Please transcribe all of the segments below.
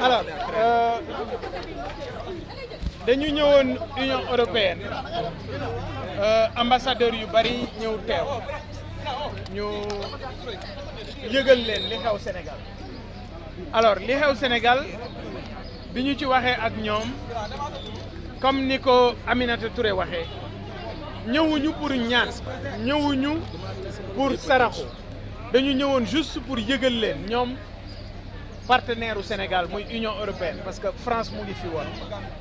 alors dañu ñëwoon Union européenne ambassadeur yu bari ñëw teew ñu yëgal leen li xew Sénégal alors li xew Sénégal bi ñu ci waxee ak ñoom comme ni ko Aminata Touré waxee ñëwuñu pour ñaan ñëwuñu pour saraxu dañu ñëwoon juste pour yëgal leen ñoom partenaire u Sénégal muy Union européenne parce que France mu ngi fi woon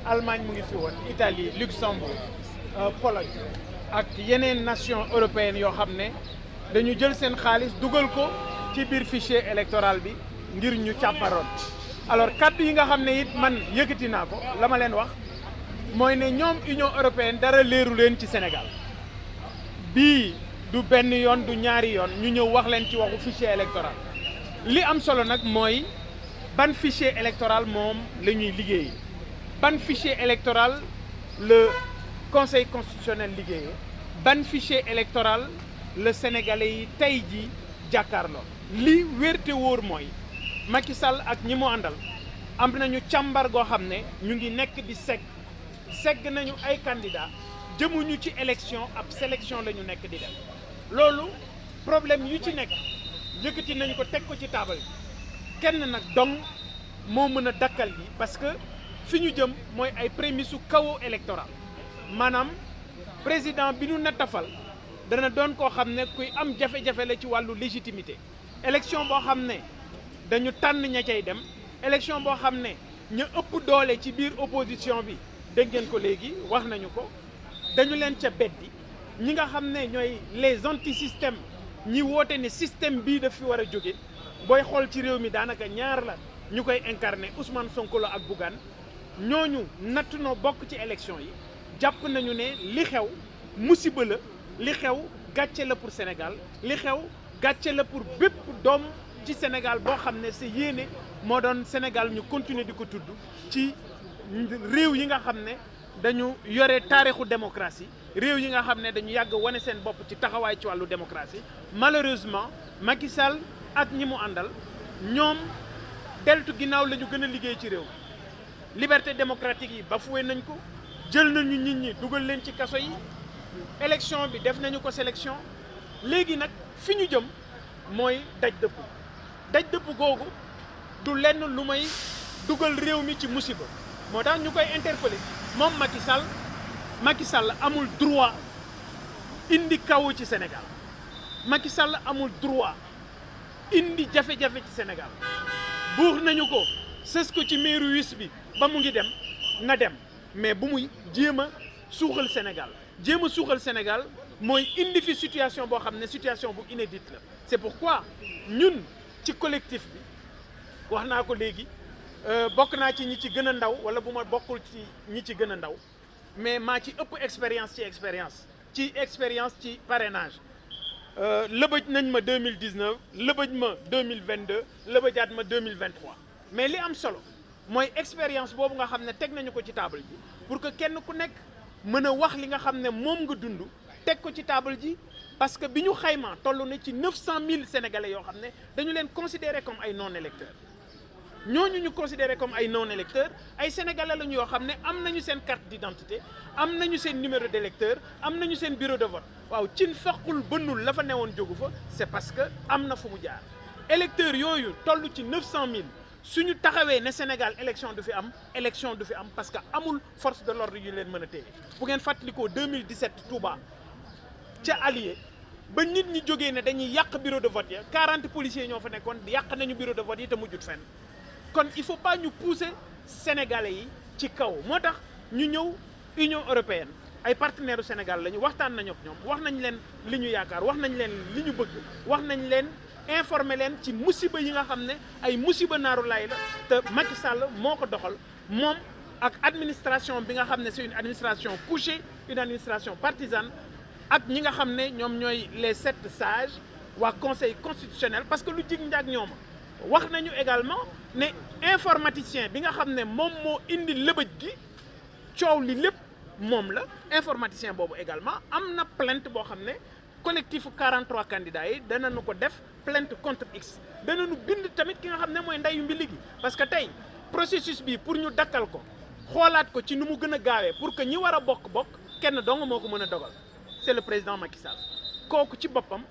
Allemagne mu ngi fi woon Italie Luxembourg Pologne ak yeneen nation européenne yoo xam ne dañu jël seen xaalis dugal ko ci biir fichier électoral bi ngir ñu càmbaroon alors kàddu yi nga xam ne it man yëkkati naa ko la ma leen wax mooy ne ñoom Union européenne dara leeru leen ci Sénégal bii du benn yoon du ñaari yoon ñu ñëw wax leen ci waxu fichier électoral li am solo nag mooy ban fichier électoral moom la ñuy liggéey ban fichier électoral le conseil constitutionnel liggéeyee ban fichier électoral le sénégalais yi tey ji jàkkaarloo li wérte wóor mooy Macky Sall ak ñi mu àndal am nañu càmbar goo xam ne ñu ngi nekk di segg nañu ay candidat jëmuñu ci élection ab sélection la ñu nekk di def loolu problème yu ci nekk yëkkati nañ ko teg ko ci taabal bi kenn nag dong moo mën a dakkal bi parce que fi ñu jëm mooy ay prémices su chaos électoral maanaam président bi ñu nettafal dana doon koo xam ne kuy am jafe-jafe la ci wàllu légitimité élection boo xam ne dañu tànn ña cay dem élection boo xam ne ñu ëpp doole ci biir opposition bi dégg ngeen ko léegi wax nañu ko dañu leen ca beddi ñi nga xam ne ñooy les antisystèmes ñi woote ne système bii daf fi war a jóge booy xool ci réew mi daanaka ñaar la ñu koy incarné Ousmane Sonko la ak Bougane ñooñu natt noo bokk ci élection yi jàpp nañu ne li xew musiba la li xew gàcce la pour Sénégal li xew gàcce la pour bépp doom ci Sénégal boo xam ne sa yéene moo doon Sénégal ñu continuer di ko tudd ci réew yi nga xam ne dañu yore taarixu démocratie réew yi nga xam ne dañu yàgg wane seen bopp ci taxawaay ci wàllu démocratie malheureusement Macky Sall ak ñi mu àndal ñoom deltu ginnaaw la ñu gën a liggéey ci réew liberté démocratique yi bafoué nañ ko jël nañu nit ñi dugal leen ci kaso yi élection bi def nañu ko sélection léegi nag fi ñu jëm mooy daj dëpp googu du lenn lu may dugal réew mi ci musiba moo tax ñu koy interpellé moom Macky Sall amul droit indi kaw ci Sénégal Macky Sall amul droit indi jafe-jafe ci Sénégal buux nañu ko sës ko ci meeru wis bi ba mu ngi dem na dem mais bu muy jéem a suuxal Sénégal mooy indi fi situation boo xam ne situation bu inédite la c'est pourquoi ñun ci collectif bi wax naa ko léegi bokk naa ci ñi ci gën a ndaw wala bu ma bokkul ci ñi ci gën a ndaw mais maa ci ëpp expérience ci parrainage lëbëj nañ ma 2019 lëbëj ma 2022 lëbëjaat ma 2023 mais li am solo mooy expérience boobu nga xam ne teg nañu ko ci table ji pour que kenn ku nekk mën a wax li nga xam ne moom nga dund teg ko ci table ji parce que bi ñu xayma toll na ci 900 000 sénégalais yoo xam ne dañu leen considérer comme ay non électeurs ñooñu ñu considéré comme ay non électeurs ay sénégalais lañu yoo xam ne am nañu seen carte d'identité am nañu seen numéro d'électeur am nañu seen bureau de vote waaw cin faqul bënnul la fa newoon jógu fa c'est parce que am na fu mu jaar électeurs yooyu toll ci 900 000 suñu taxawee ne Sénégal élection du fi am parce que amul force de l'ordre yu leen mën a téye bu ngeen fàttalikoo 2017 Touba ca Allié ba nit ñi jógee ne dañuy yàq bureau de vote ya 40 policiers ñoo fa nekkoon yàq nañu bureau de vote yi te mujjut fenn kon il faut pas ñu pousser sénégalais yi ci kaw moo tax ñu ñëw Union européenne ay partenaires u Sénégal lañu waxtaan nañu ak ñoom wax nañ leen li ñu yaakaar wax nañ leen li ñu bëgg wax nañ leen informer leen ci musiba yi nga xam ne ay musiba naaru lay la te Macky Sall moo ko doxal moom ak administration bi nga xam ne c'est une administration couchée une administration partisane ak ñi nga xam ne ñoom ñooy les 7 sages waa conseil constitutionnel parce que lu jig njaag ñooma wax nañu également ne informaticien bi nga xam ne moom moo indi lëbëj gi coow li lépp moom la informaticien boobu également am na plainte boo xam ne collectif 43 candidats yi danañu ko def plainte contre X danañu bind tamit ki nga xam ne mooy ndeyu mbili gi parce que tey processus bi pour ñu dakkal ko xoolaat ko ci nu mu gën a gaawee pour que ñi war a bokk kenn dong moo ko mën a dogal c'est le président Macky Sall kooku ci boppam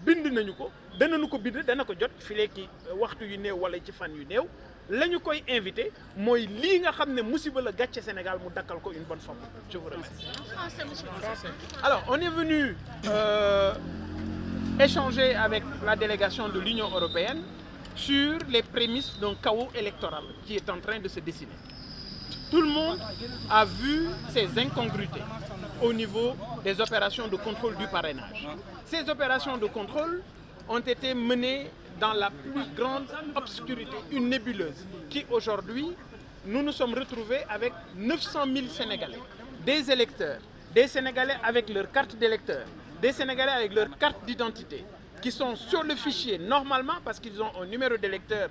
bind nañu ko danañu ko bind dana ko jot filee ki waxtu yu néew wala ci fan yu néew la ñu koy invité mooy lii nga xam ne musiba la gàcce Sénégal mu dakkal ko une bonne fois. Je vous remercie. Alors, on est venu échanger avec la délégation de l'Union européenne sur les prémices d'un chaos électoral qui est en train de se dessiner. Tout le monde a vu ces incongruités au niveau des opérations de contrôle du parrainage. Ces opérations de contrôle ont été menées dans la plus grande obscurité, une nébuleuse, qui aujourd'hui, nous nous sommes retrouvés avec 900 000 Sénégalais, des électeurs, des Sénégalais avec leur carte d'électeur, des Sénégalais avec leur carte d'identité, qui sont sur le fichier normalement parce qu'ils ont un numéro d'électeur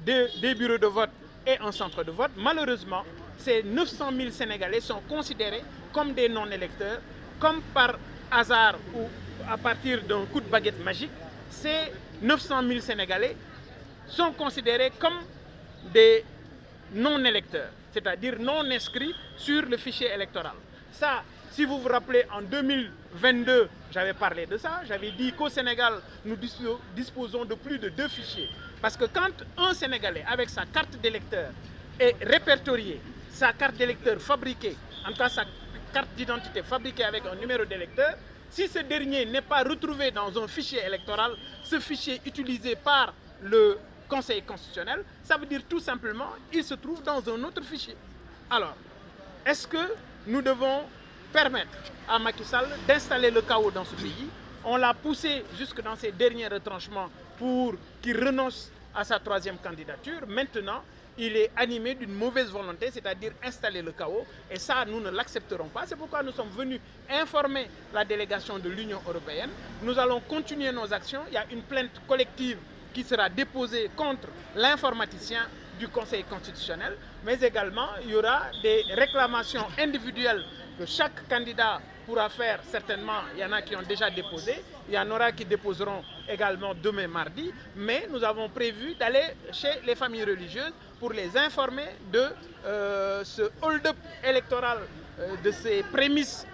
des bureaux de vote et un centre de vote. Malheureusement, ces 900 000 Sénégalais sont considérés comme des non-électeurs, comme par hasard ou à partir d'un coup de baguette magique. Ces 900 000 Sénégalais sont considérés comme des non-électeurs, c'est-à-dire non inscrits sur le fichier électoral. Ça, si vous vous rappelez, en 2022, j'avais parlé de ça, j'avais dit qu'au Sénégal, nous disposons de plus de 2 fichiers. Parce que quand un Sénégalais, avec sa carte d'électeur, est répertorié, sa carte d'électeur fabriquée, en tout cas sa carte d'identité fabriquée avec un numéro d'électeur, si ce dernier n'est pas retrouvé dans un fichier électoral, ce fichier utilisé par le Conseil constitutionnel, ça veut dire tout simplement qu'il se trouve dans un autre fichier. Alors, est-ce que nous devons permettre à Macky Sall d'installer le chaos dans ce pays? On l'a poussé jusque dans ses derniers retranchements pour qu'il renonce à sa 3e candidature. Maintenant, il est animé d'une mauvaise volonté, c'est-à-dire installer le chaos. Et ça, nous ne l'accepterons pas. C'est pourquoi nous sommes venus informer la délégation de l'Union européenne. Nous allons continuer nos actions. Il y a une plainte collective qui sera déposée contre l'informaticien du Conseil constitutionnel. Mais également, il y aura des réclamations individuelles que chaque candidat pourra faire certainement. Il y en a qui ont déjà déposé. Il y en aura qui déposeront également demain mardi. Mais nous avons prévu d'aller chez les familles religieuses pour les informer de ce hold-up électoral, de ces prémices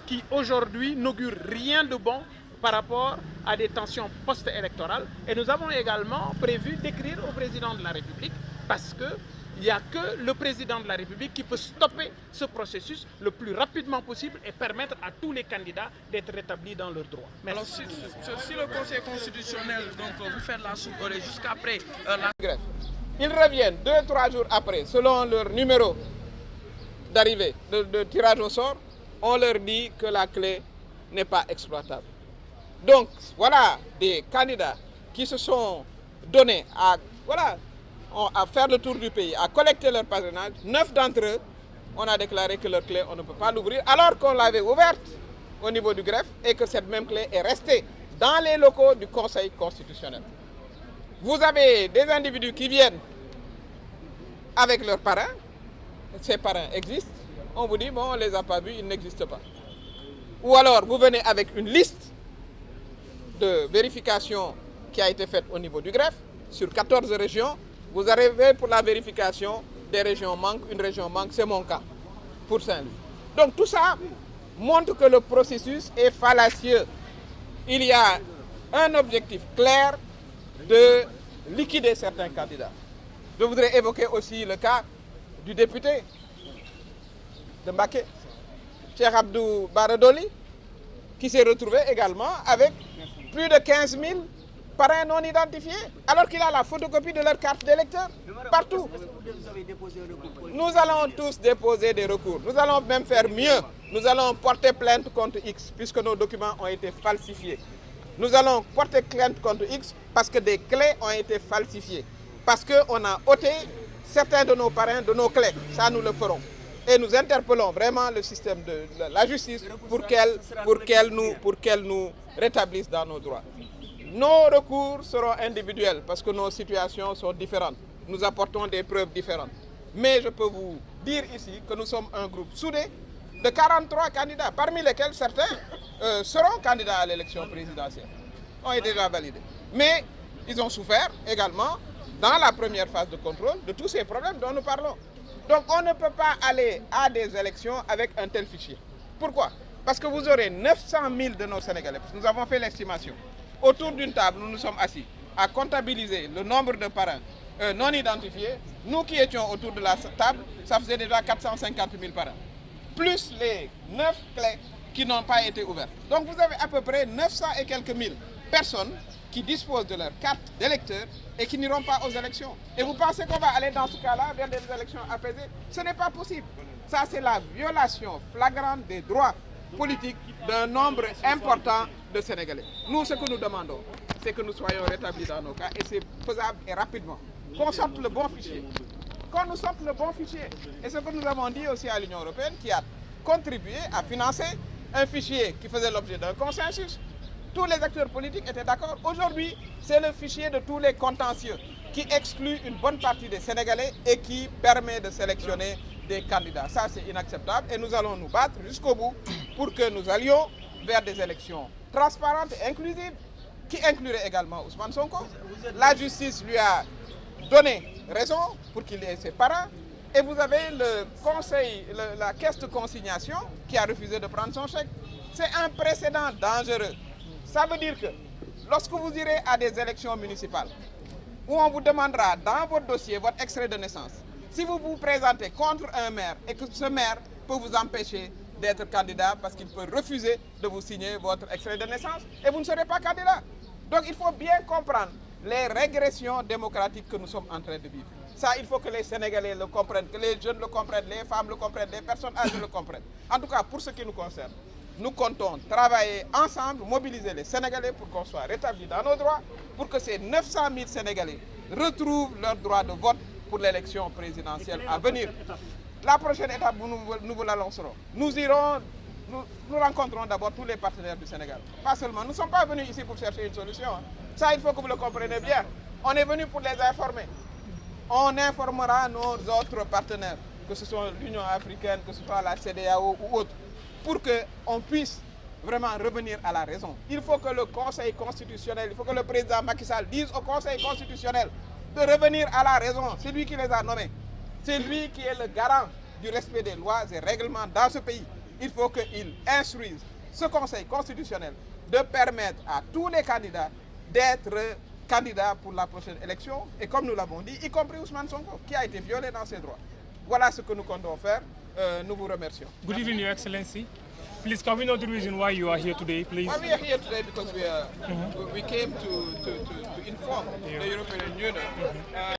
qui aujourd'hui n'augurent rien de bon par rapport à des tensions post-électorales. Et nous avons également prévu d'écrire au président de la République parce qu'il n'y a que le président de la République qui peut stopper ce processus le plus rapidement possible et permettre à tous les candidats d'être rétablis dans leurs droits. Merci. Alors si le Conseil constitutionnel, donc vous faites la soupe jusqu'après la greffe, ils reviennent 2-3 jours après, selon leur numéro d'arrivée, de tirage au sort, on leur dit que la clé n'est pas exploitable. Donc voilà des candidats qui se sont donnés à faire le tour du pays, à collecter leur parrainage. 9 d'entre eux, on a déclaré que leur clé, on ne peut pas l'ouvrir, alors qu'on l'avait ouverte au niveau du greffe et que cette même clé est restée dans les locaux du Conseil constitutionnel. Vous avez des individus qui viennent avec leurs parrains, ces parrains existent, on vous dit, bon, on ne les a pas vus, ils n'existent pas. Ou alors, vous venez avec une liste de vérification qui a été faite au niveau du greffe, sur 14 régions, vous arrivez pour la vérification, des régions manquent, une région manque, c'est mon cas, pour Saint-Louis. Donc tout ça montre que le processus est fallacieux. Il y a un objectif clair de liquider certains candidats. Je voudrais évoquer aussi le cas du député de Mbacké, Cheikh Abdou Bara Dolly, qui s'est retrouvé également avec plus de 15 000 parrains non identifiés, alors qu'il a la photocopie de leur carte d'électeur partout. Nous allons tous déposer des recours. Nous allons même faire mieux. Nous allons porter plainte contre X, puisque nos documents ont été falsifiés. Nous allons porter plainte contre X parce que des clés ont été falsifiées. Parce qu'on a ôté certains de nos parrains de nos clés. Ça, nous le ferons. Et nous interpellons vraiment le système de la justice pour qu'elle nous rétablisse dans nos droits. Nos recours seront individuels parce que nos situations sont différentes. Nous apportons des preuves différentes. Mais je peux vous dire ici que nous sommes un groupe soudé de 43 candidats, parmi lesquels certains seront candidats à l'élection présidentielle, ont été déjà validés. Mais ils ont souffert également, dans la première phase de contrôle, de tous ces problèmes dont nous parlons. Donc on ne peut pas aller à des élections avec un tel fichier. Pourquoi? Parce que vous aurez 900 000 de nos Sénégalais, parce que nous avons fait l'estimation. Autour d'une table, nous nous sommes assis à comptabiliser le nombre de parrains non identifiés. Nous qui étions autour de la table, ça faisait déjà 450 000 parrains. Plus les 9 clés qui n'ont pas été ouvertes. Donc vous avez à peu près 900 et quelques mille personnes qui disposent de leur carte d'électeur et qui n'iront pas aux élections. Et vous pensez qu'on va aller dans ce cas-là vers des élections apaisées? Ce n'est pas possible. Ça, c'est la violation flagrante des droits politiques d'un nombre important de Sénégalais. Nous, ce que nous demandons, c'est que nous soyons rétablis dans nos cas, et c'est faisable et rapidement. Qu'on sorte le bon fichier. Qu'on nous sorte le bon fichier. Et ce que nous avons dit aussi à l'Union européenne, qui a contribué à financer un fichier qui faisait l'objet d'un consensus. Tous les acteurs politiques étaient d'accord. Aujourd'hui, c'est le fichier de tous les contentieux qui exclut une bonne partie des Sénégalais et qui permet de sélectionner des candidats. Ça, c'est inacceptable et nous allons nous battre jusqu'au bout pour que nous allions vers des élections transparentes et inclusives qui incluraient également Ousmane Sonko. La justice lui a donné raison pour qu'il ait ses parrains. Et vous avez le conseil, la caisse de consignation qui a refusé de prendre son chèque. C'est un précédent dangereux. Ça veut dire que lorsque vous irez à des élections municipales, où on vous demandera dans votre dossier votre extrait de naissance, si vous vous présentez contre un maire et que ce maire peut vous empêcher d'être candidat parce qu'il peut refuser de vous signer votre extrait de naissance et vous ne serez pas candidat. Donc il faut bien comprendre les régressions démocratiques que nous sommes en train de vivre. Ça, il faut que les Sénégalais le comprennent, que les jeunes le comprennent, les femmes le comprennent, les personnes âgées le comprennent. En tout cas, pour ce qui nous concerne, nous comptons travailler ensemble, mobiliser les Sénégalais pour qu'on soit rétablis dans nos droits, pour que ces 900 000 Sénégalais retrouvent leur droit de vote pour l'élection présidentielle à venir. La prochaine étape, nous vous l'annoncerons. Nous rencontrons d'abord tous les partenaires du Sénégal. Pas seulement, nous ne sommes pas venus ici pour chercher une solution. Ça, il faut que vous le compreniez bien. On est venu pour les informer. On informera nos autres partenaires, que ce soit l'Union africaine, que ce soit la CEDEAO ou autre, pour qu'on puisse vraiment revenir à la raison. Il faut que le Conseil constitutionnel, il faut que le président Macky Sall dise au Conseil constitutionnel de revenir à la raison. C'est lui qui les a nommés. C'est lui qui est le garant du respect des lois et règlements dans ce pays. Il faut qu'il instruise ce Conseil constitutionnel de permettre à tous les candidats d'être candidats pour la prochaine élection. Et comme nous l'avons dit, y compris Ousmane Sonko, qui a été violé dans ses droits. Voilà ce que nous comptons faire. Nous vous remercions. Good evening, Your Excellency. Please, can we know the reason why you are here today, please? Well, we are here today because we came to inform the European Union